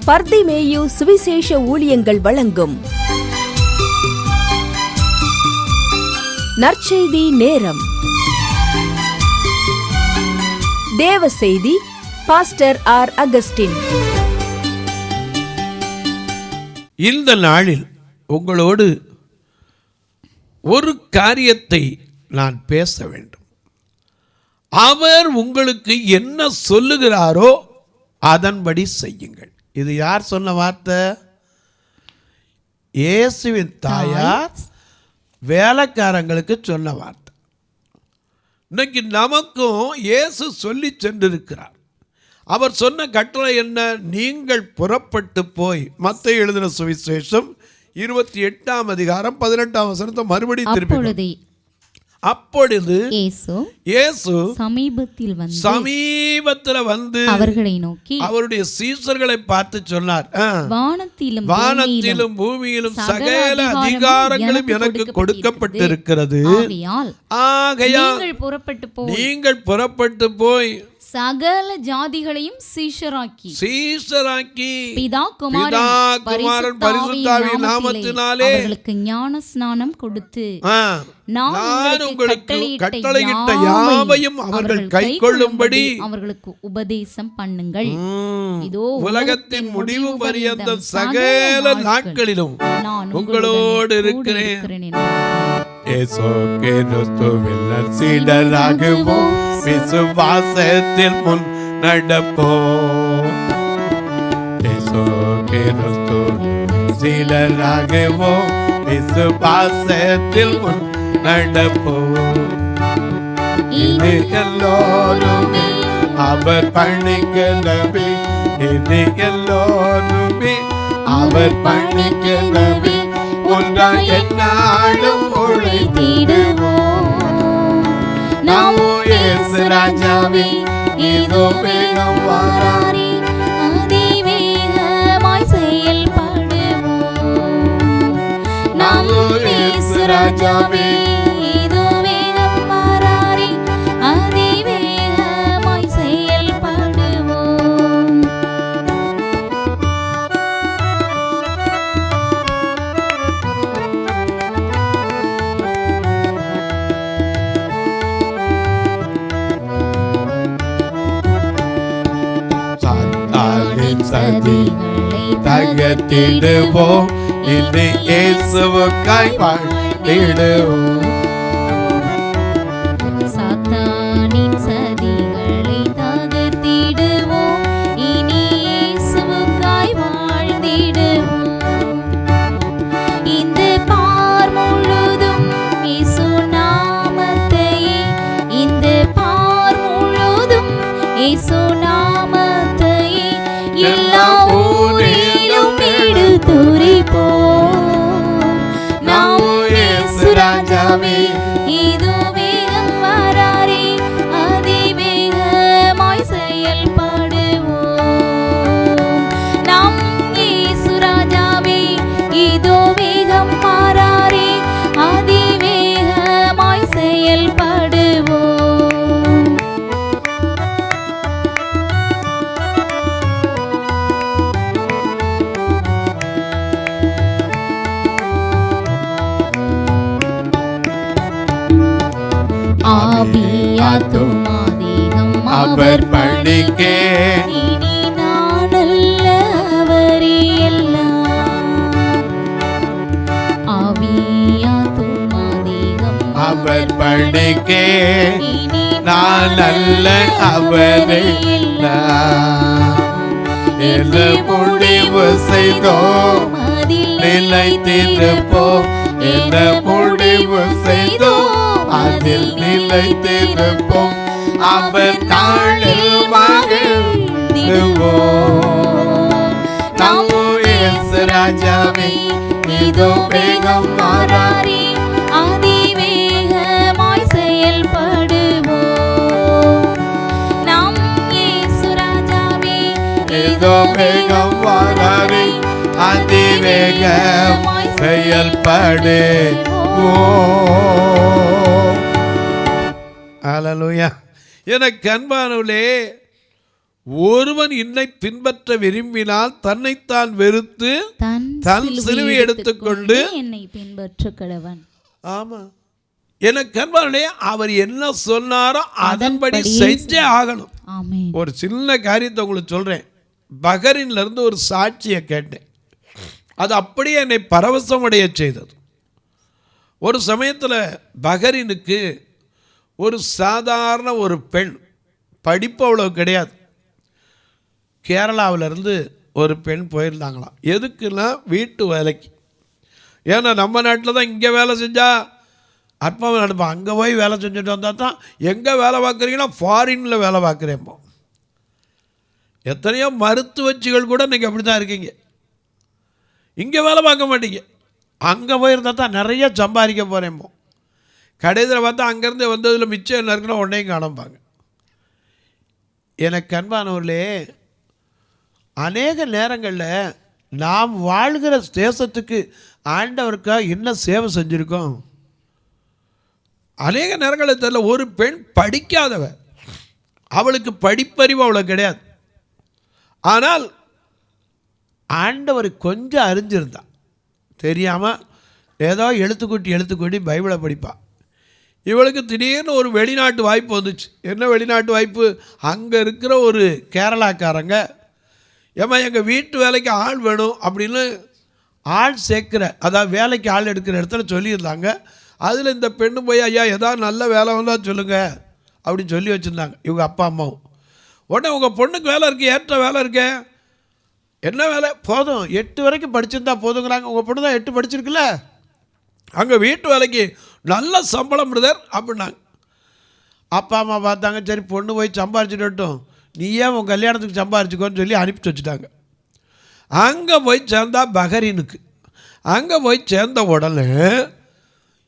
பர்திமேயு சுவிசேஷ ஊழியங்கள் வழங்கும் நற்செய்தி நேரம். தேவ செய்தி பாஸ்டர் ஆர். அகஸ்டின். இந்த நாளில் உங்களோடு ஒரு காரியத்தை நான் பேச வேண்டும். அவர் உங்களுக்கு என்ன சொல்லுகிறாரோ அதன்படி செய்யுங்கள். இது யார் சொன்ன வார்த்தை? இயேசுவின் தாயார் வேலைக்காரங்களுக்கு சொன்ன வார்த்தை. இன்னைக்கு நமக்கும் இயேசு சொல்லி சென்றிருக்கிறார். அவர் சொன்ன கட்டளை என்ன? நீங்கள் புறப்பட்டு போய். மத்தேயு எழுதின சுவிசேஷம் 28ஆம் அதிகாரம் 18ஆம் வசனத்தை மறுபடியும் திருப்பி. அப்பொழுது இயேசு சமீபத்தில் வந்து அவர்களை நோக்கி அவருடைய சீசர்களை பார்த்து சொன்னார், வானத்திலும் பூமியிலும் சகல அதிகாரங்களும் எனக்கு கொடுக்கப்பட்டிருக்கிறது. ஆகையால் நீங்கள் புறப்பட்டு போய் சகல ஜாதிகளையும் சீஷராக்கி பிதா குமாரன் பரிசுத்தாவியின் நாமத்தினாலே அவர்களுக்கு ஞான ஸ்நானம் கொடுத்து நான் உங்களுக்கு கட்டளையிட்ட யாவையும் அவர்கள் கைக்கொள்ளும்படி அவர்களுக்கு உபதேசம் பண்ணுங்கள். இதோ உலகத்தின் முடிவு பரியந்த சகல நாட்களிலும் நான் உங்களோடு இருக்கிறேன். சீடராகுவோம், விசுவாசத்தில் முன் நடப்போம். சீடராகுவோம், விசுவாசத்தில் முன் நடப்போம். இது எல்லோருமே அவர் பணிக்கிறவே, இது எல்லோருமே அவர் பணிக்கிறவே. ஒன்றாய் என்னாலும் உழைத்திடுவோம். நாம் இயேசு ராஜாவே, இதோ வேகம் வாராரே, அதிவேகமாய் செயல்படுவோம். நாம் இயேசு ராஜாவே, இதோ வேகம் வாராரே, அதிவேகமாய் செயல்படுவோம். சதிகளை தகர்த்திடுவோம், இது இயேசுவுக்காய் வாழ்ந்திடுவோம். சாத்தானின் சதிகளை தகர்த்திடுவோம், இனி இயேசுவுக்காய் வாழ்ந்திடுவோம். இந்த பார் முழுதும் இயேசு நாமத்தையே, இந்த பார் முழுதும் இயேசு நாமத்தையே எல்லா ஊரிலும் எடுத்துரைப்போம். நாம் இயேசு ராஜாவே, இதோ வேகம் வாராரே, அதிவேகமாய் செயல்படுவோம். நாம் இயேசு ராஜாவே, இதோ வேகம் வாராரே, அதிவேகமாய் செயல்படுவோம். ஆவியாத்துமாதேகம் அவர் பணிக்கே, இனி நான் அல்ல அவரே எல்லாம். ஆவியாத்துமாதேகம் அவர் பணிக்கே, இனி நான் அல்ல அவரே எல்லாம். என்ன முடிவு செய்தோம் நிலைத்திருப்போம், என்ன முடிவு செய்தோம் அதில் நிலைத்திருப்போம். அவர் நாளில் மகிழ்ந்திடுவோம். நாம் இயேசு ராஜாவே, இதோ வேகம் வாராரே, அதிவேகமாய் செயல்படுவோம். நாம் இயேசு ராஜாவே, இதோ வேகம் வாராரே, அதிவேகமாய் செயல்படுவோம். ஹல்லேலூயா. எனக்கு அன்பானவர்களே, ஒருவன் என்னை பின்பற்ற விரும்பினால் தன்னைத்தான் வெறுத்து தன் சிலுவை எடுத்துக்கொண்டு என்னை பின்பற்ற கடவன். ஆமா, எனக்கு அன்பானே, அவர் என்ன சொன்னாரோ அதன்படி செஞ்சே ஆகணும். ஒரு சின்ன காரியத்தை உங்களுக்கு சொல்றேன். பஹ்ரைன்ல இருந்து ஒரு சாட்சியை கேட்டேன். அது அப்படியே என்னை பரவசமடைய செய்தது. ஒரு சமயத்தில் பஹ்ரைனுக்கு ஒரு சாதாரண ஒரு பெண், படிப்பு அவ்வளோ கிடையாது, கேரளாவிலேருந்து ஒரு பெண் போயிருந்தாங்களாம். எதுக்குன்னா வீட்டு வேலைக்கு. ஏன்னா நம்ம நாட்டில் தான் இங்கே வேலை செஞ்சால் அற்பமாக நடப்போம், அங்கே போய் வேலை செஞ்சுட்டு வந்தால் தான் எங்கே வேலை பார்க்குறீங்கன்னா ஃபாரினில் வேலை பார்க்குறேன்போ. எத்தனையோ மருத்துவச்சிகள் கூட இன்றைக்கி அப்படி தான் இருக்கீங்க. இங்கே வேலை பார்க்க மாட்டீங்க, அங்கே போயிருந்தால் தான் நிறைய சம்பாதிக்க போகிறேன்போ. கடைசியில் பார்த்தா அங்கேருந்து வந்ததில் மிச்சம் என்ன இருக்குன்னா ஒன்றையும் காணப்பாங்க. எனக்கு அன்பானவர்களே, அநேக நேரங்களில் நாம் வாழ்கிற தேசத்துக்கு ஆண்டவருக்காக என்ன சேவை செஞ்சுருக்கோம். அநேக நேரங்களில் தெரியல. ஒரு பெண் படிக்காதவ, அவளுக்கு படிப்பறிவு அவ்வளோ கிடையாது. ஆனால் ஆண்டவர் கொஞ்சம் அறிஞ்சிருந்தான், தெரியாமல் ஏதோ எழுத்துக்கூட்டி பைபிளை படிப்பாள். இவளுக்கு திடீர்னு ஒரு வெளிநாட்டு வாய்ப்பு வந்துச்சு. என்ன வெளிநாட்டு வாய்ப்பு? அங்கே இருக்கிற ஒரு கேரளாக்காரங்க, ஏம்மா எங்கள் வீட்டு வேலைக்கு ஆள் வேணும் அப்படின்னு ஆள் சேர்க்குற, அதாவது வேலைக்கு ஆள் எடுக்கிற இடத்துல சொல்லியிருந்தாங்க. அதில் இந்த பெண்ணு போய் ஐயா ஏதாவது நல்ல வேலை வந்தால் சொல்லுங்கள் அப்படின்னு சொல்லி வச்சுருந்தாங்க இவங்க அப்பா அம்மாவும். உடனே உங்கள் பொண்ணுக்கு வேலை இருக்குது, ஏற்ற வேலை இருக்கே, என்ன வேலை? போதும், 8 வரைக்கும் படிச்சிருந்தா போதுங்கிறாங்க. உங்கள் பொண்ணு தான் 8 படிச்சிருக்குல்ல, அங்கே வீட்டு வேலைக்கு நல்ல சம்பளம் பிரதர் அப்படின்னாங்க. அப்பா அம்மா பார்த்தாங்க, சரி பொண்ணு போய் சம்பாரிச்சுட்டு வரட்டும், நீ ஏன் உன் கல்யாணத்துக்கு சம்பாரிச்சுக்கோன்னு சொல்லி அனுப்பிச்சு வச்சுட்டாங்க. அங்கே போய் சேர்ந்தா பஹ்ரைனுக்கு. அங்கே போய் சேர்ந்த உடனே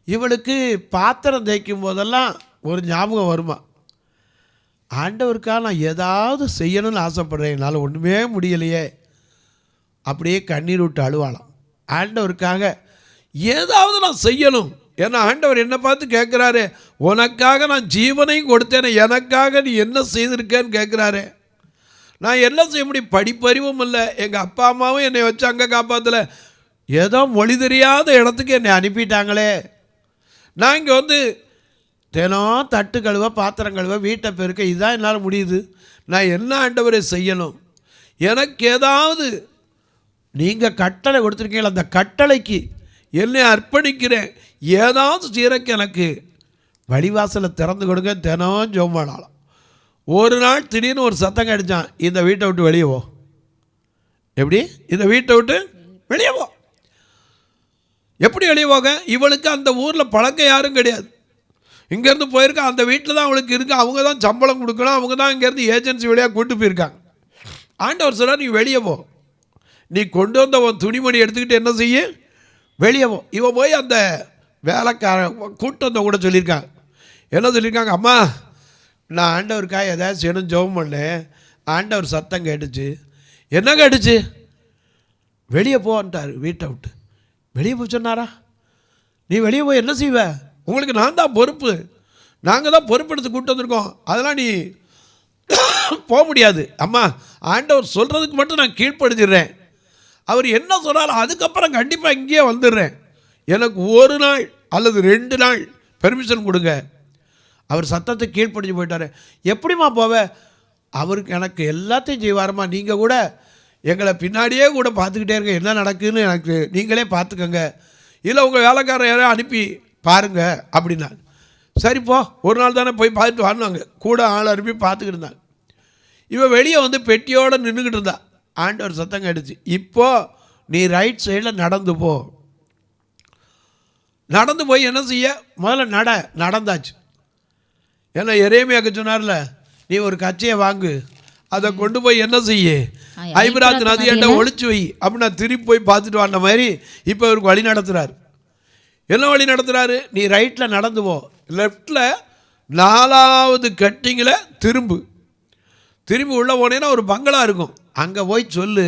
இவளுக்கு பாத்திரம் தேய்க்கும் போதெல்லாம் ஒரு ஞாபகம் வருமா, ஆண்டவருக்காக நான் ஏதாவது செய்யணும்னு ஆசைப்படுறேன், என்னால் ஒன்றுமே முடியலையே. அப்படியே கண்ணீர் விட்டு அழுவாளாம். ஆண்டவருக்காக ஏதாவது நான் செய்யணும். ஏன்னா ஆண்டவர் என்னை பார்த்து கேட்குறாரு, உனக்காக நான் ஜீவனையும் கொடுத்தேனே, எனக்காக நீ என்ன செய்திருக்கேன்னு கேட்குறாரு. நான் என்ன செய்ய முடியும்? படிப்பறிவும் இல்லை, எங்கள் அப்பா அம்மாவும் என்னை வச்சு அங்கே காப்பாற்றலை, ஏதோ மொழி தெரியாத இடத்துக்கு என்னை அனுப்பிட்டாங்களே. நான் இங்கே வந்து தினம் தட்டு கழுவ, பாத்திரம் கழுவ, வீட்டை பெருக்க, இதுதான் என்னால் முடியுது. நான் என்ன ஆண்டவரை செய்யணும்? எனக்கு ஏதாவது நீங்கள் கட்டளை கொடுத்துருக்கீங்களா, அந்த கட்டளைக்கு என்னை அர்ப்பணிக்கிறேன், ஏதாவது சீரக்கு எனக்கு வழிவாசலை திறந்து கொடுங்க. தினம் ஜெபம் பண்ணலாம். ஒரு நாள் திடீர்னு ஒரு சத்தம் அடித்தான், இந்த வீட்டை விட்டு வெளியே போ. எப்படி? இந்த வீட்டை விட்டு வெளியே போ. எப்படி வெளியே போக? இவளுக்கு அந்த ஊரில் பழக்கம் யாரும் கிடையாது. இங்கேருந்து போயிருக்கா, அந்த வீட்டில் தான் அவளுக்கு இருக்குது, அவங்க தான் சம்பளம் கொடுக்கணும், அவங்க தான் இங்கேருந்து ஏஜென்சி வழியாக கூட்டு போயிருக்காங்க. ஆண்டவர் சொல்கிறார், நீ வெளியே போ, நீ கொண்டு வந்த உன் துணிமணி எடுத்துக்கிட்டு என்ன செய்ய, வெளியே போ. இவன் போய் அந்த வேலைக்காரன் கூட்டு வந்த கூட சொல்லியிருக்காங்க. என்ன சொல்லியிருக்காங்க? அம்மா நான் ஆண்டவருக்காக ஏதாவது செய்யணும் ஜெபம் பண்ணேன், ஆண்டவர் சத்தம் கேட்டுச்சு. என்ன கேட்டுச்சு? வெளியே போன்ட்டார். வீட்டை விட்டு வெளியே போய் சொன்னாரா? நீ வெளியே போய் என்ன செய்வ? உங்களுக்கு நான் தான் பொறுப்பு, நாங்கள் தான் பொறுப்பெடுத்து கூப்பிட்டு வந்திருக்கோம், அதெல்லாம் நீ போக முடியாது. அம்மா ஆண்டவர் சொல்கிறதுக்கு மட்டும் நான் கீழ்ப்படுத்திடுறேன், அவர் என்ன சொன்னாலும் அதுக்கப்புறம் கண்டிப்பாக இங்கேயே வந்துடுறேன், எனக்கு ஒரு நாள் அல்லது 2 நாள் பெர்மிஷன் கொடுங்க. அவர் சத்தத்தை கீழ்ப்படிஞ்சு போயிட்டார். எப்படிம்மா போவ? அவருக்கு எனக்கு எல்லாத்தையும் செய்வாரம்மா, நீங்கள் கூட எங்களை பின்னாடியே கூட பார்த்துக்கிட்டே இருக்க, என்ன நடக்குதுன்னு எனக்கு நீங்களே பார்த்துக்கோங்க, இல்லை உங்கள் வேலைக்காரர் யாரையும் அனுப்பி பாருங்க அப்படின்னா. சரிப்போ, ஒரு நாள் தானே போய் பார்த்துட்டு வாங்க, கூட ஆள் அனுப்பி பார்த்துக்கிட்டு இருந்தாங்க. இவன் வெளியே வந்து பெட்டியோடு நின்றுக்கிட்டு இருந்தா. ஆண்டவர் சத்தம் கேட்டுச்சு, இப்போது நீ ரைட் சைடில் நடந்து போ. நடந்து போய் என்ன செய்ய? முதல்ல நடந்தாச்சு. ஏன்னா எரேமியாவுக்கு சொன்னார்ல, நீ ஒரு கச்சையை வாங்கு, அதை கொண்டு போய் என்ன செய்ய, ஐபிராத் நதியாண்ட ஒழிச்சு வை அப்படின்னு நான் திருப்பி போய் பார்த்துட்டு வாண்ட மாதிரி இப்போ அவருக்கு வழி நடத்துகிறார். என்ன வழி நடத்துகிறாரு? நீ ரைட்டில் நடந்து போ, லெஃப்டில் 4வது கட்டிங்கில் திரும்பி உள்ளே போனேன்னா ஒரு பங்களா இருக்கும், அங்கே போய் சொல்லு,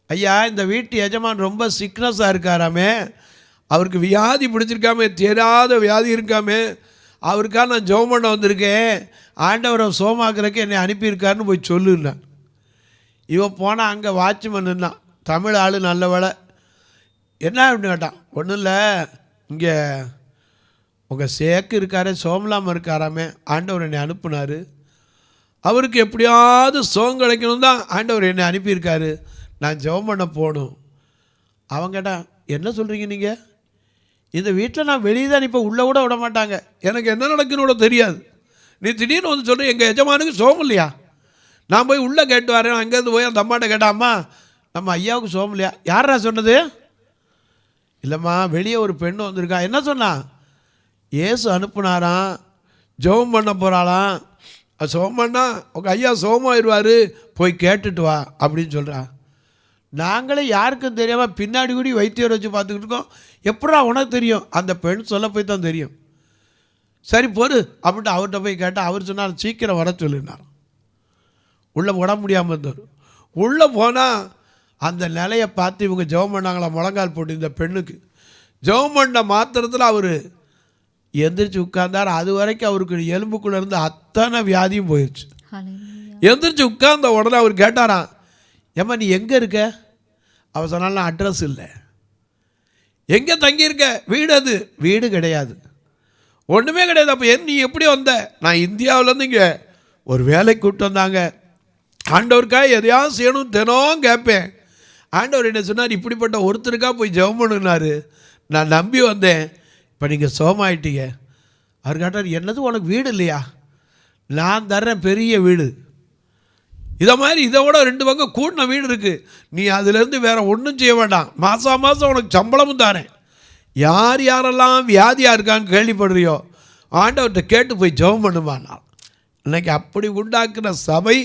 ஐயா இந்த வீட்டு எஜமான் ரொம்ப சிக்னஸாக இருக்காராமே, அவருக்கு வியாதி பிடிச்சிருக்காமே, தெரியாத வியாதி இருக்காமே, அவருக்காக நான் ஜெபம் பண்ண வந்திருக்கேன், ஆண்டவரை சோமாக்குறதுக்கு என்னை அனுப்பியிருக்காருன்னு போய் சொல்லுன்னான். இவன் போனால் அங்கே வாட்ச்மேன் நின்னான், தமிழ் ஆள், நல்ல வேலை. என்ன அப்படின்னு கேட்டான். ஒன்றும் இல்லை, இங்கே உங்கள் சேக்கு இருக்காரே, சோமலாமல் இருக்காராமே, ஆண்டவர் என்னை அனுப்புனார், அவருக்கு எப்படியாவது சோகம் கிடைக்கணும் தான் ஆண்டவர் என்னை அனுப்பியிருக்காரு, நான் ஜெபம் பண்ண போகணும். அவன் கேட்டான், என்ன சொல்கிறீங்க நீங்கள்? இந்த வீட்டில் நான் வெளியே தான் இப்போ உள்ளே கூட விட மாட்டாங்க, எனக்கு என்ன நடக்குன்னு கூட தெரியாது, நீ திடீர்னு வந்து சொல்கிறேன் எங்கள் எஜமானுக்கு சோகம் இல்லையா? நான் போய் உள்ளே கேட்டு வரேன். அங்கேருந்து போய் அந்த அம்மாட்ட கேட்டாம்மா, நம்ம ஐயாவுக்கு சோகம் இல்லையா? யாரா சொன்னது? இல்லைம்மா, வெளியே ஒரு பெண்ணு வந்திருக்கா. என்ன சொன்னா? ஏசு அனுப்புனாராம், ஜெபம் பண்ண போகிறாளாம், சோகம் பண்ணா உங்கள் ஐயா சோகமாயிருவார், போய் கேட்டுட்டு வா அப்படின்னு சொல்கிறா. நாங்களே யாருக்கும் தெரியாமல் பின்னாடி கூடி வைத்தியர் வச்சு பார்த்துக்கிட்டு இருக்கோம். எப்படா உனக்கு தெரியும்? அந்த பெண் சொல்ல போய் தான் தெரியும். சரி பொறு அப்படின்ட்டு அவர்கிட்ட போய் கேட்டால் அவர் சொன்னார், சீக்கிரம் வர சொல்லினார். உள்ளே விட முடியாமல் இருந்தார். உள்ளே போனால் அந்த நிலையை பார்த்து இவங்க ஜெபம் பண்ணாங்களா, முழங்கால் போட்டு இந்த பெண்ணுக்கு. ஜெபம் பண்ண மாத்திரத்தில் அவர் எந்திரிச்சு உட்கார்ந்தார். அது வரைக்கும் அவருக்கு எலும்புக்குள்ளே இருந்து அத்தனை வியாதியும் போயிடுச்சு. எந்திரிச்சு உட்கார்ந்த உடனே அவர் கேட்டாராம், ஏம்மா நீ எங்கே இருக்க? அவர் சொன்னாலும் அட்ரஸ் இல்லை. எங்கே தங்கியிருக்க? வீடு. அது வீடு கிடையாது, ஒன்றுமே கிடையாது. அப்போ நீ எப்படி வந்த? நான் இந்தியாவிலேருந்து இங்கே ஒரு வேலைக்கு கூப்பிட்டு வந்தாங்க, ஆண்டவருக்காக எதையாவது செய்யணும் தினம் கேட்பேன். ஆண்டவர் என்ன சொன்னார், இப்படிப்பட்ட ஒருத்தருக்காக போய் ஜெபம் பண்ணுனாரு, நான் நம்பி வந்தேன், இப்போ நீங்கள் சோமாயிட்டீங்க. அவர் கேட்டார், என்னது உனக்கு வீடு இல்லையா? நான் தர்றேன் பெரிய வீடு, இதை மாதிரி இதை விட 2 பக்கம் கூடின வீடு இருக்குது, நீ அதுலேருந்து வேறு ஒன்றும் செய்ய வேண்டாம், மாதம் மாதம் உனக்கு சம்பளமும் தரேன், யார் யாரெல்லாம் வியாதியாக இருக்கான்னு கேள்விப்படுறியோ ஆண்டவர்கிட்ட கேட்டு போய் ஜெபம் பண்ணுமானால். இன்றைக்கி அப்படி உண்டாக்குன சபை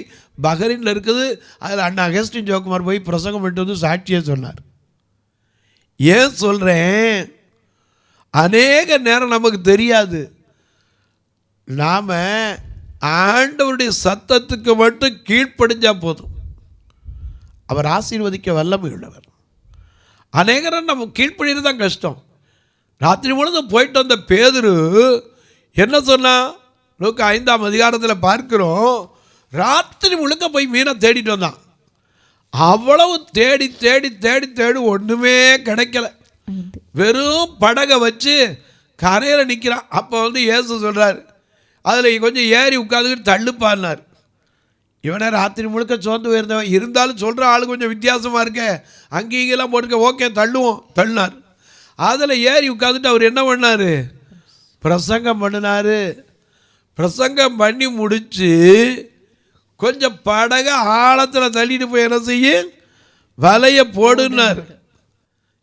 பஹ்ரைனில் இருக்குது. அதில் அண்ணா அகஸ்டின் ஜோக்குமார் போய் பிரசங்கம் பண்ணிட்டு வந்து சாட்சியே சொன்னார். ஏன் சொல்கிறேன், அநேக நேரம் நமக்கு தெரியாது, நாம் ஆண்டவருடைய சத்தத்துக்கு மட்டும் கீழ்ப்படிஞ்சால் போதும், அவர் ஆசீர்வதிக்க வல்லமை உள்ளவர். அநேகரம் நம்ம கீழ்ப்படிறது தான் கஷ்டம். ராத்திரி முழுதும் போயிட்டு வந்த பேதுரு என்ன சொன்னா, லூக்கா 5ஆம் அதிகாரத்தில் பார்க்கிறோம், ராத்திரி முழுக்க போய் மீனை தேடிட்டு வந்தான். அவ்வளவு தேடி தேடி தேடி தேடி ஒன்றுமே கிடைக்கல. வெறும் படகை வச்சு கரையில் நிற்கிறான். அப்போ வந்து இயேசு சொல்கிறார், அதில் கொஞ்சம் ஏறி உட்காந்துக்கிட்டு தள்ளுப்பான்னார். இவனே ராத்திரி முழுக்க சோர்ந்து போயிருந்தவன், இருந்தாலும் சொல்கிற ஆள் கொஞ்சம் வித்தியாசமாக இருக்க, அங்கேயெல்லாம் போட்டுக்க, ஓகே தள்ளுவோம், தள்ளினார். அதில் ஏறி உட்காந்துட்டு அவர் என்ன பண்ணார், பிரசங்கம் பண்ணினார். பிரசங்கம் பண்ணி முடித்து கொஞ்சம் படக ஆழத்தில் தள்ளிட்டு போய் என்ன செய்ய, வலையை போடுனார்.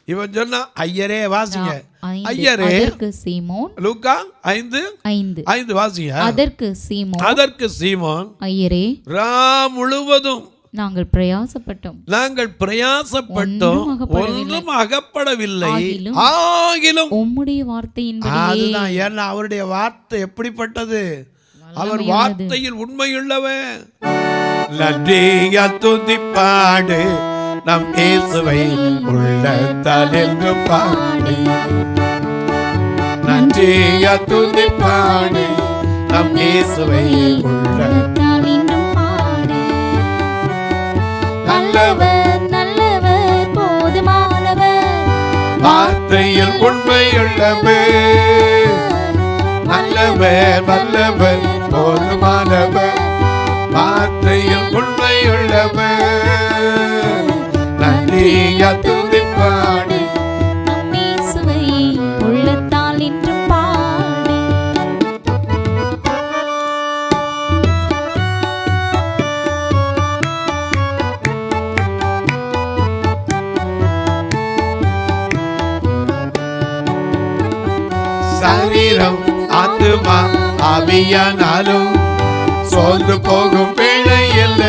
இவன் சொன்னா, ஐயரே வாசிங்க, ஐயரே, லூக்கா 5:5 வாசிங்க. அதற்கு சீமோன், ஐயரே, ராம் முழுவதும் நாங்கள் பிரயாசப்பட்டோம் ஒன்றும் அகப்படவில்லை, ஆகிலும் உம்முடைய வார்த்தையின்படியே. அதுதான், ஏன்னா அவருடைய வார்த்தை எப்படிப்பட்டது, அவர் வார்த்தையில் உண்மையுள்ளவன். நன்றியா துதிப்பாடு நம் இயேசுவை உள்ளத்தால் என்று பாடு, நன்றியா துதிப்பாடு நம் இயேசுவை உள்ளத்தால் என்று பாடு. நல்லவர் நல்லவர் போதுமானவர், வார்த்தையில் உண்மையுள்ளவர், நல்லவர் வல்லவர் போதுமானவர், வார்த்தையில் உண்மையுள்ளவர், நன்றியா துதிப்பாடு நம் இயேசுவை உள்ளத்தால் என்று பாடு. சரீரம் ஆத்துமா ஆவியானாலும் சோர்ந்து போகும் பிழையில்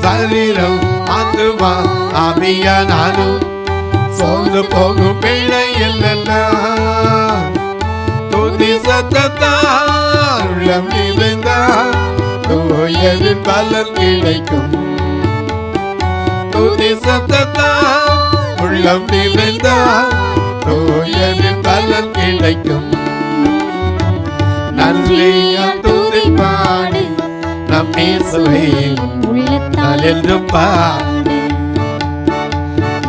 சரீரம் ஆத்துமா ஆவியானாலும் சோர்ந்து போகும் பிழையில் துதி சத்தத்தால் உள்ளம் நிறைந்தால் தூயதின் பலன் கிடைக்கும், துதி சத்தத்தால் உள்ளம் நிறைந்தால் தூயரின் பலன் கிடைக்கும். நன்றியால் துதி பாடு நம் இயேசுவை உள்ளத்தால் என்றும் பாடு.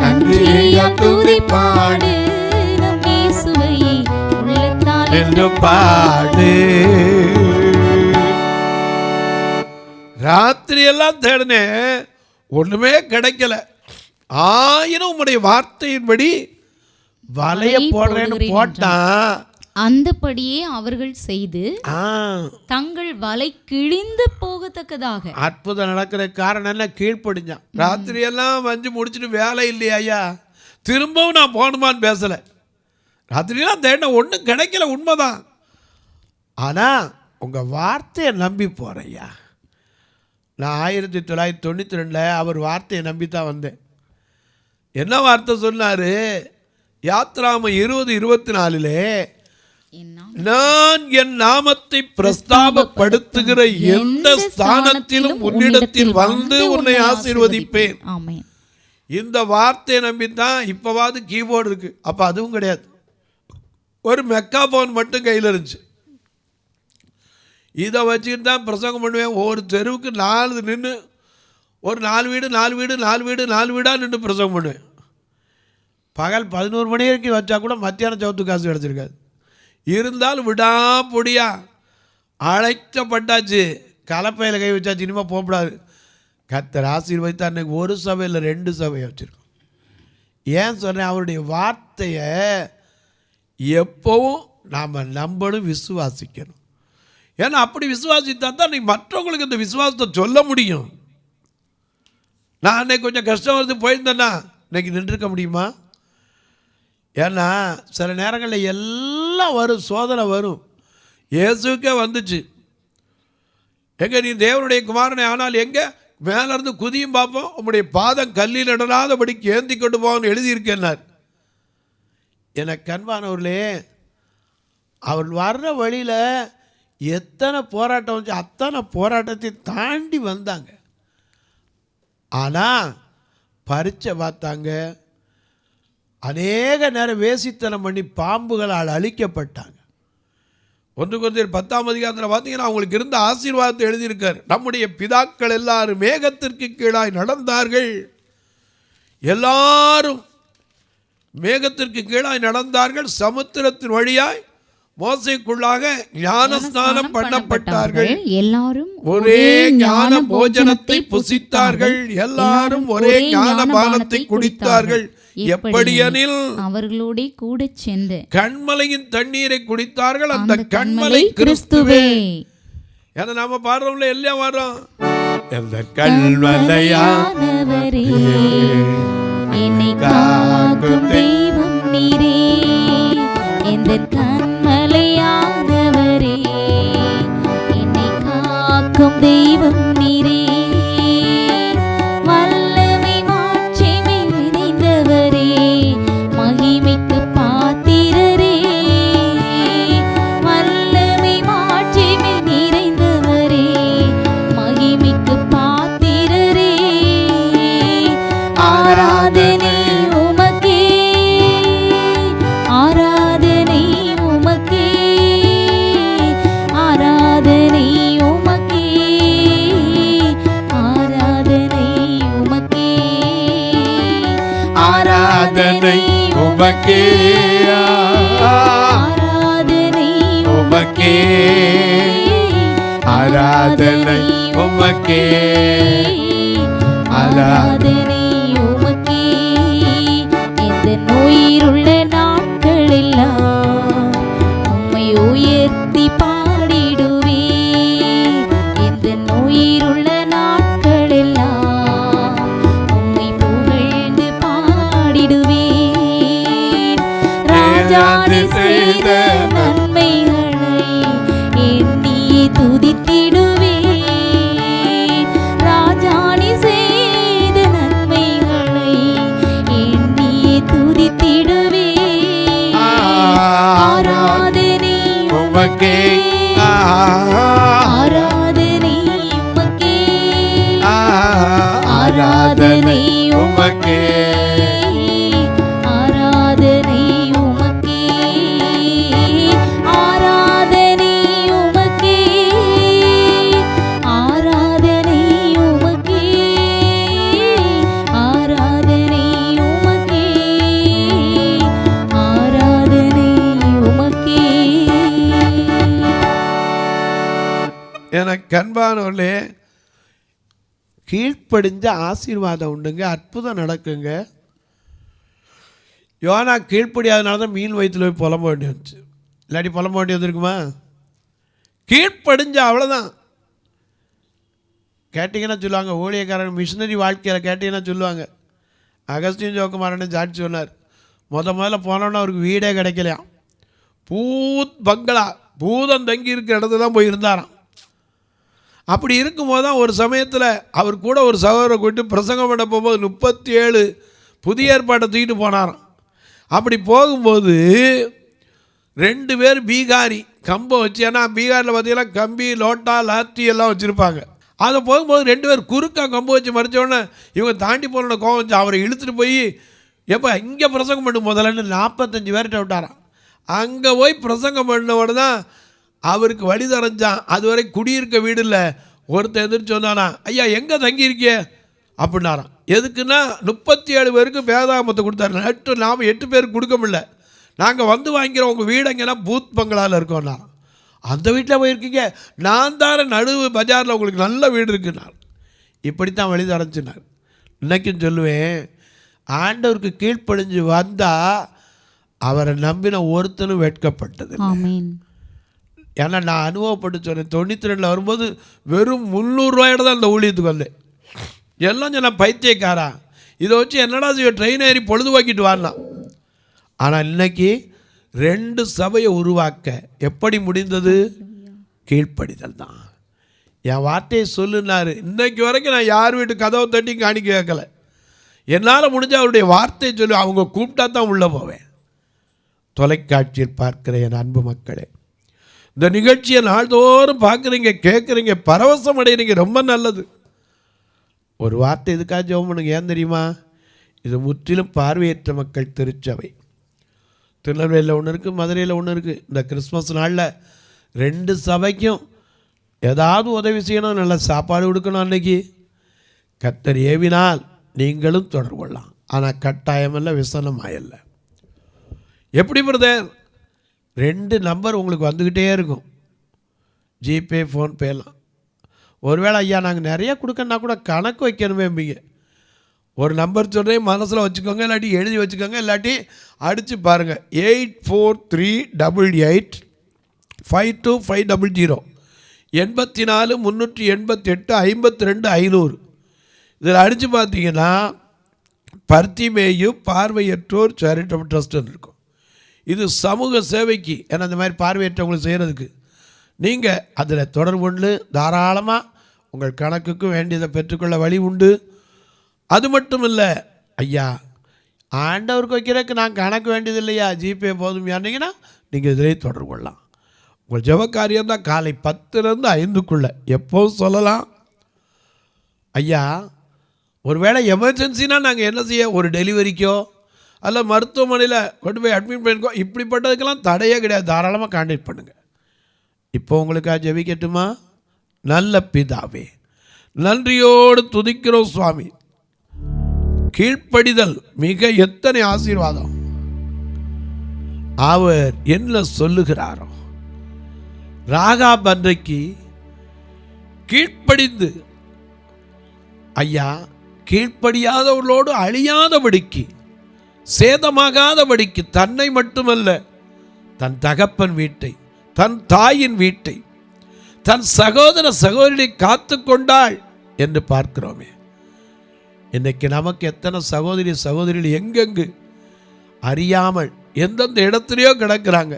நன்றியால் துதி பாடு நம் இயேசுவை உள்ளத்தால் என்றும் பாடு. ராத்திரி எல்லாம் தேடினேன், ஒண்ணுமே கிடைக்கல. ஆயிரம் உம்முடைய வார்த்தையின்படி வலைய போடுறேன்னு போட்டான். அந்தபடியே அவர்கள் செய்து தங்கள் வலை கிழிந்து போகத்தக்கதாக. அற்புதம் நடக்கிற காரணம் என்ன? கீழ்ப்படிஞ்சான். ராத்திரி எல்லாம் வந்து முடிச்சுட்டு வேலை இல்லையா ஐயா, திரும்பவும் நான் போகணுமான்னு பேசலை. ராத்திரியெல்லாம் தேடின ஒன்றும் கிடைக்கல, உண்மைதான். ஆனால் உங்கள் வார்த்தையை நம்பி போகிறேன். நான் 1992 அவர் வார்த்தையை நம்பித்தான் வந்தேன். என்ன வார்த்தை சொன்னார்? யாத்ராம 20:24 நான் என் நாமத்தை பிரஸ்தாபப்படுத்துகிற எந்த ஸ்தானத்திலும் உன்னிடத்தில் வந்து உன்னை ஆசீர்வதிப்பேன். இந்த வார்த்தையை நம்பித்தான். இப்போவாது கீபோர்டு இருக்கு, அப்போ அதுவும் கிடையாது. ஒரு மெக்காபோன் மட்டும் கையில் இருந்துச்சு. இதை வச்சுக்கிட்டு தான் பிரசங்கம் பண்ணுவேன். ஒரு தெருவுக்கு 4 நின்று ஒரு 4 வீடு 4 வீடு 4 வீடு 4 வீடாக நின்று பிரசங்கம் பண்ணுவேன். பகல் 11 மணி வரைக்கும் வச்சா கூட மத்தியானம் சவுத்து காசு கிடச்சிருக்காது. இருந்தாலும் விடாப்பொடியா அழைக்கப்பட்டாச்சு, கலப்பையில் கை வச்சாச்சு, இனிமேல் போகக்கூடாது. கர்த்தர் ஆசீர்வதித்து அன்றைக்கு ஒரு சபையில் 2 சபையை வச்சுருக்கோம். ஏன் சொன்னேன்? அவருடைய வார்த்தையை எப்போவும் நாம் நம்பணும், விசுவாசிக்கணும். ஏன்னா அப்படி விசுவாசித்தா தான் நீ மற்றவங்களுக்கு இந்த விசுவாசத்தை சொல்ல முடியும். நான் அன்னைக்கு கொஞ்சம் கஷ்டம் வந்து போயிருந்தேன்னா இன்னைக்கு நின்றுருக்க முடியுமா? ஏன்னா சில நேரங்களில் எல்லாம் வரும், சோதனை வரும். இயேசுக்கே வந்துச்சு. எங்கே நீ தேவனுடைய குமாரனை ஆனால் எங்கே மேலேருந்து குதியும் பார்ப்போம், உங்களுடைய பாதம் கல்லில் இடராதபடிக்கு ஏந்தி கொண்டு போகணும்னு எழுதியிருக்கேன்னார். எனக்கு கண்பானவர்களே, அவர் வர்ற வழியில் எத்தனை போராட்டம் வந்துச்சு, அத்தனை போராட்டத்தை தாண்டி வந்தாங்க. ஆனால் பரீட்சை பார்த்தாங்க. அநேக நேரம் வேசித்தனம் பண்ணி பாம்புகளால் அழிக்கப்பட்டாங்க. 1 கொரிந்தியர் 10 பார்த்தீங்கன்னா அவங்களுக்கு இருந்த ஆசீர்வாதத்தை எழுதியிருக்கார். நம்முடைய பிதாக்கள் எல்லாரும் மேகத்திற்கு கீழாய் நடந்தார்கள். எல்லாரும் மேகத்திற்கு கீழாய் நடந்தார்கள். சமுத்திரத்தின் வழியாய் மோசைக்குள்ளாக ஞானஸ்நானம் பண்ணப்பட்டார்கள். எல்லாரும் ஒரே ஞான போஜனத்தை புசித்தார்கள். எல்லாரும் ஒரே ஞான பானத்தை குடித்தார்கள். எப்படியெனில் அவர்களோட கூட சென்று கண்மலையின் தண்ணீரை குடித்தார்கள். அந்த கண்மலை கிறிஸ்துவே. ஏன்னா நாம பாடுறோம்ல, எல்லாம் வரோம். அந்த கண்மலையானவரே என்னை காக்கும் தெய்வம் நீரே, இந்த கண்மலையானவரே என்னை காக்கும் தெய்வம் நீரே, வல்லமை மாட்சிமை நிறைந்தவரே மகிமைக்கு பாத்திரரே, வல்லமை மாட்சிமை நிறைந்தவரே மகிமைக்கு பாத்திரரே, ஆராதனை உமக்கே, ஆராதனை உமக்கே, ஆராதனை உமக்கே, ஆராதனை உமக்கே, ஆராதனை உமக்கே, ஆராதனை உமக்கே, ஆராதனை உமக்கே, ஆராதனை உமக்கே. இந்த நோயிருள்ள நாட்களெல்லாம் உம்மை உயர்த்தி பாடிடுவே, இந்த நோயிருள்ள நாட்களெல்லாம் உம்மை புகழ்ந்து பாடிடுவே, ராஜாதி செய்த நன்மைகளை எண்ணி துதித்திடுவே, ராஜாணி செய்த நன்மைகளை எண்ணி துதித்திடுவே, ஆராதனை உமக்கே, ஆராதனை உமக்கே, ஆராதனை கண்பானவர்களே, கீழ்ப்படிஞ்ச ஆசீர்வாதம் உண்டுங்க, அற்புதம் நடக்குங்க. யோனா கீழ்ப்படியாதனால தான் மீன் வயிற்றுல போய் புலம்ப வேண்டி வந்துச்சு. இல்லாட்டி புலம்ப வேண்டி வந்துருக்குமா? கீழ்ப்படிஞ்ச அவ்வளோதான். கேட்டிங்கன்னா சொல்லுவாங்க, ஊழியக்காரன் மிஷினரி வாழ்க்கையில் கேட்டிங்கன்னா சொல்லுவாங்க, அகஸ்டின் ஜோக்குமாரன்னு சாட்சி சொன்னார். முதல்ல போனோன்னா அவருக்கு வீடே கிடைக்கலையாம். பங்களா பூதம் தங்கி இருக்கிற இடத்துல தான் போய் இருந்தாராம். அப்படி இருக்கும்போது தான் ஒரு சமயத்தில் அவர் கூட ஒரு சகோதரரை கூப்பிட்டு பிரசங்கம் பண்ண போகும்போது 37 புதிய ஏற்பாட்டை தூக்கிட்டு போனாராம். அப்படி போகும்போது 2 பேர் பீகாரி கம்பை வச்சு, ஏன்னா பீகாரில் பார்த்தீங்கன்னா கம்பி, லோட்டா, லாத்தி எல்லாம் வச்சுருப்பாங்க. அதை போகும்போது 2 பேர் குறுக்கா கம்பு வச்சு மறைச்சோடனே இவங்க தாண்டி போன கோவம் வச்சு அவரை இழுத்துட்டு போய், எப்போ இங்கே பிரசங்கம் பண்ண முதல்லன்னு 45 பேர்கிட்ட விட்டாராம். அங்கே போய் பிரசங்கம் பண்ணவோட தான் அவருக்கு வழி தரைஞ்சான். அதுவரை குடியிருக்க வீடு இல்லை. ஒருத்தர் எதிர்த்து வந்தானா, ஐயா எங்கே தங்கியிருக்கிய அப்படின்னாராம். எதுக்குன்னா 37 பேருக்கு வேதாகமத்தை கொடுத்தாரு. நாம் 8 பேருக்கு கொடுக்க முடியல, நாங்கள் வந்து வாங்கிக்கிறோம், உங்கள் வீடு எங்கன்னா பூத் பங்களாவில் இருக்கோம்னாராம். அந்த வீட்டில் போயிருக்கீங்க, நான் தார நடுவு பஜாரில் உங்களுக்கு நல்ல வீடு இருக்குன்னார். இப்படித்தான் வழி தரைஞ்சினார். இன்றைக்கும் சொல்லுவேன், ஆண்டவருக்கு கீழ்ப்படிஞ்சு வந்தால் அவரை நம்பின ஒருத்தனும் வெட்கப்பட்டது. ஏன்னா நான் அனுபவப்பட்டு சொன்னேன். 92 வரும்போது வெறும் 300 ரூபாயோட தான் இந்த ஊழியத்துக்கு வந்தேன். எல்லாம் சொன்ன பைத்தியக்காரா, இதை வச்சு என்னடா செய்ய, ட்ரெயின் ஏறி பொழுதுவாக்கிட்டு வரலாம். ஆனால் இன்னைக்கு 2 சபையை உருவாக்க எப்படி முடிந்தது? கீழ்ப்படிதல் தான். என் வார்த்தையை சொல்லுனாரு. இன்னைக்கு வரைக்கும் நான் யார் வீட்டு கதவை தட்டி காணிக்க கேட்கல. என்னால் முடிஞ்ச அவருடைய வார்த்தையை சொல்லி அவங்க கூப்பிட்டா தான் உள்ளே போவேன். தொலைக்காட்சியில் பார்க்கிற என் அன்பு மக்களே, இந்த நிகழ்ச்சியை நாள்தோறும் பார்க்குறீங்க, கேட்குறீங்க, பரவசம் அடைகிறீங்க, ரொம்ப நல்லது. ஒரு வார்த்தை இதுக்காக ஜெபம் பண்ணுங்க. ஏன் தெரியுமா? இது முற்றிலும் பார்வையற்ற மக்கள் திருச்சபை. திருநெல்வேலியில் ஒன்று இருக்குது, மதுரையில் ஒன்று இருக்குது. இந்த கிறிஸ்மஸ் நாளில் 2 சபைக்கும் ஏதாவது உதவி செய்யணும், நல்ல சாப்பாடு கொடுக்கணும். அன்னைக்கு கர்த்தர் ஏவினால் நீங்களும் தொடர்பு கொள்ளலாம். ஆனால் கட்டாயமல்ல, விசனமாயல்ல. எப்படி பிரதர்? 2 நம்பர் உங்களுக்கு வந்துக்கிட்டே இருக்கும், ஜிபே, ஃபோன்பேலாம். ஒருவேளை ஐயா நாங்கள் நிறைய கொடுக்கணுன்னா கூட கணக்கு வைக்கணுமேம்பிங்க. ஒரு நம்பர் சொல்கிறேன், மனசில் வச்சுக்கோங்க, இல்லாட்டி எழுதி வச்சுக்கோங்க, இல்லாட்டி அடித்து பாருங்கள். 84385250 84 388 52 500. இதில் அடித்து பார்த்தீங்கன்னா பர்த்திமேயு பார்வையற்றோர் சேரிட்டபிள் ட்ரஸ்ட்டுன்னு இருக்கும். இது சமூக சேவைக்கு, ஏன்னா இந்த மாதிரி பார்வையற்றவங்களுக்கு செய்கிறதுக்கு. நீங்கள் அதில் தொடர்பு கொண்டு தாராளமாக உங்கள் கணக்குக்கு வேண்டியதை பெற்றுக்கொள்ள வழி உண்டு. அது மட்டும் இல்லை, ஐயா ஆண்டவருக்கு வைக்கிறதுக்கு நான் கணக்கு வேண்டியது இல்லையா, ஜிபே போதும் யாருனீங்கன்னா நீங்கள் இதிலே தொடர்பு கொள்ளலாம். உங்கள் ஜெபக்காரியம் தான் காலை 10லேருந்து 5க்குள்ளே எப்போவும் சொல்லலாம். ஐயா ஒரு வேளை எமர்ஜென்சினா நாங்கள் என்ன செய்ய, ஒரு டெலிவரிக்கோ அல்ல மருத்துவமனையில் கொண்டு போய் அட்மிட் பண்ணிக்கோ, இப்படிப்பட்டதுக்கெல்லாம் தடையே கிடையாது. தாராளமாக கான்டாக்ட் பண்ணுங்கள். இப்போ உங்களுக்காக ஜெபிக்கட்டுமா? நல்ல பிதாவே, நன்றியோடு துதிக்கிறோம் சுவாமி. கீழ்ப்படிதல் மிக எத்தனை ஆசீர்வாதம். அவர் என்ன சொல்லுகிறாரோ, ராகாப் அன்றைக்கு கீழ்ப்படிந்து, ஐயா கீழ்ப்படியாதவர்களோடு அழியாதபடிக்கு, சேதமாகாதபடிக்கு தன்னை மட்டுமல்ல தன் தகப்பன் வீட்டை, தன் தாயின் வீட்டை, தன் சகோதர சகோதரியை காத்து கொண்டாள் என்று பார்க்கிறோமே. இன்னைக்கு நமக்கு எத்தனை சகோதரி சகோதரிகள் எங்கெங்கு அறியாமல் எந்தெந்த இடத்துலையோ கிடக்கிறாங்க.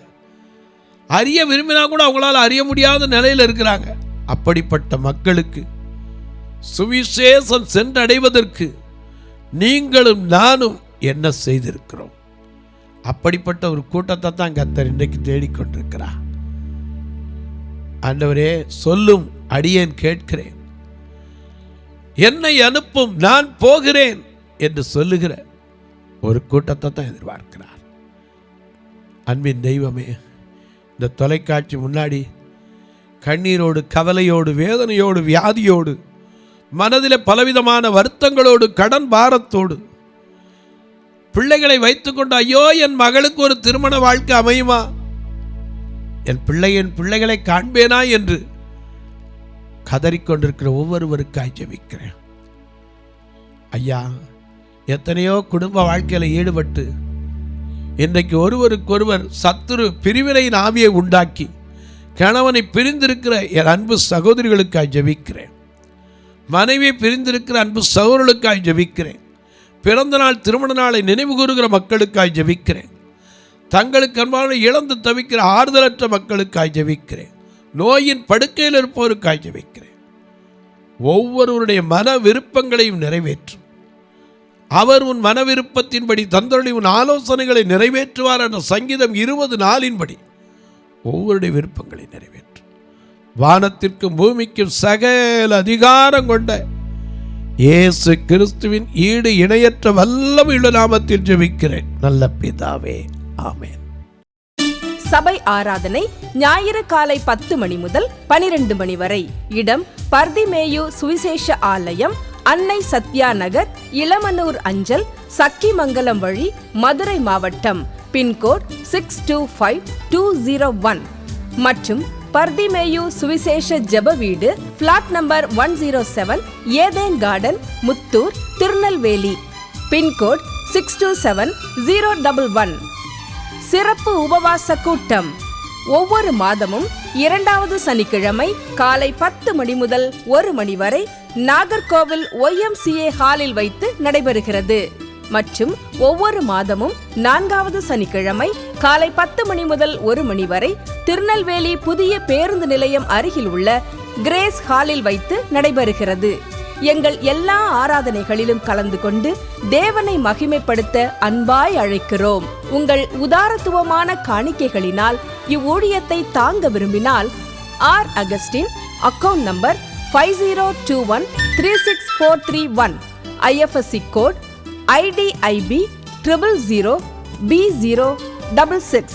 அறிய விரும்பினா கூட அவங்களால அறிய முடியாத நிலையில் இருக்கிறாங்க. அப்படிப்பட்ட மக்களுக்கு சுவிசேஷம் சென்றடைவதற்கு நீங்களும் நானும் என்ன செய்திருக்கிறோம்? அப்படிப்பட்ட ஒரு கூட்டத்தை தான் கர்த்தர் இன்றைக்கு தேடிக்கொண்டிருக்கிறார். ஆண்டவரே சொல்லும், அடியேன் கேட்கிறேன், என்னை அனுப்பும், நான் போகிறேன் என்று சொல்லுகிற ஒரு கூட்டத்தை தான் எதிர்பார்க்கிறார். அன்பின் தெய்வமே, இந்த தொலைக்காட்சி முன்னாடி கண்ணீரோடு, கவலையோடு, வேதனையோடு, வியாதியோடு, மனதில் பலவிதமான வருத்தங்களோடு, கடன் பாரத்தோடு பிள்ளைகளை வைத்துக்கொண்டு, ஐயோ என் மகளுக்கு ஒரு திருமண வாழ்க்கை அமையுமா, என் பிள்ளைகளை காண்பேனா என்று கதறிக்கொண்டிருக்கிற ஒவ்வொருவருக்காய் ஜெபிக்கிறேன். ஐயா, எத்தனையோ குடும்ப வாழ்க்கையில் ஈடுபட்டு இன்றைக்கு ஒருவருக்கொருவர் சத்துரு பிரிவினையின் ஆவியை உண்டாக்கி கணவனை பிரிந்திருக்கிற என் அன்பு சகோதரிகளுக்காய் ஜெபிக்கிறேன். மனைவியை பிரிந்திருக்கிற அன்பு சகோதரர்களுக்காய் ஜெபிக்கிறேன். பிறந்த நாள் திருமண நாளை நினைவு கூறுகிற மக்களுக்காய் ஜெபிக்கிறேன். தங்களுக்கு அன்பான இழந்து தவிக்கிற ஆறுதலற்ற மக்களுக்காய் ஜெபிக்கிறேன். நோயின் படுக்கையில் இருப்பவருக்காய் ஜெபிக்கிறேன். ஒவ்வொருவருடைய மன விருப்பங்களையும் நிறைவேற்றும். அவர் உன் மன விருப்பத்தின்படி தந்தருளி உன் ஆலோசனைகளை நிறைவேற்றுவார் என்ற சங்கீதம் 20:4 ஒவ்வொருடைய விருப்பங்களை நிறைவேற்றும். வானத்திற்கும் பூமிக்கும் சகல அதிகாரம் கொண்ட இயேசு கிறிஸ்துவின் ஈடு இணையற்ற வல்லமையுள்ள நாமத்தில் ஜெபிக்கிறேன் நல்ல பிதாவே, ஆமென். சபை ஆராதனை ஞாயிறு காலை 10 மணி முதல் 12 மணி வரை. இடம் பர்திமேயு சுவிசேஷ ஆலயம், அன்னை சத்யா நகர், இளமனூர் அஞ்சல், சக்கிமங்கலம் வழி, மதுரை மாவட்டம். பின்கோட் 625201 மற்றும் பர்திமேயு சுவிசேஷ ஜெப வீடு, flat number 107, Eden garden, Muthur, Tirunelveli. Pin code 627011. சிறப்பு உபவாச கூட்டம் ஒவ்வொரு மாதமும் 2வது சனிக்கிழமை காலை 10 மணி முதல் 1 மணி வரை நாகர்கோவில் YMCA ஹாலில் வைத்து நடைபெறுகிறது. மற்றும் ஒவ்வொரு மாதமும் 4வது சனிக்கிழமை காலை 10 மணி முதல் 1 மணி வரை திருநெல்வேலி புதிய பேருந்து நிலையம் அருகில் உள்ள கிரேஸ் ஹாலில் வைத்து நடைபெறுகிறது. எங்கள் எல்லா ஆராதனைகளிலும் கலந்து கொண்டு தேவனை மகிமைப்படுத்த அன்பாய் அழைக்கிறோம். உங்கள் உதாரத்துவமான காணிக்கைகளினால் இவ்வூழியத்தை தாங்க விரும்பினால் R Augustine, account number 5021364331, IFSC code IDIB 000B066,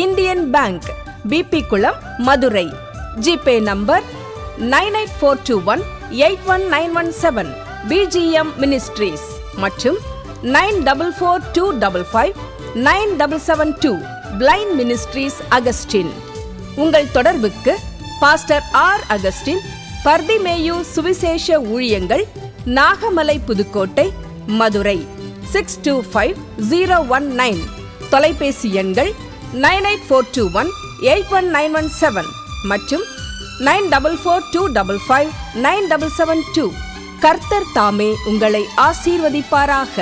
Indian bank, BP Kulam, Madurai. GPay number 9842181917, BGM ministries மற்றும் 9442559772, பிளைண்ட் மினிஸ்ட்ரீஸ் அகஸ்டின். உங்கள் தொடர்புக்கு பாஸ்டர் ஆர் அகஸ்டின், பர்திமேயு சுவிசேஷ ஊழியங்கள், நாகமலை, புதுக்கோட்டை, மதுரை 625019. தொலைபேசி எண்கள் 9842181917 மற்றும் 9442559772. கர்த்தர் தாமே உங்களை ஆசீர்வதிப்பாராக.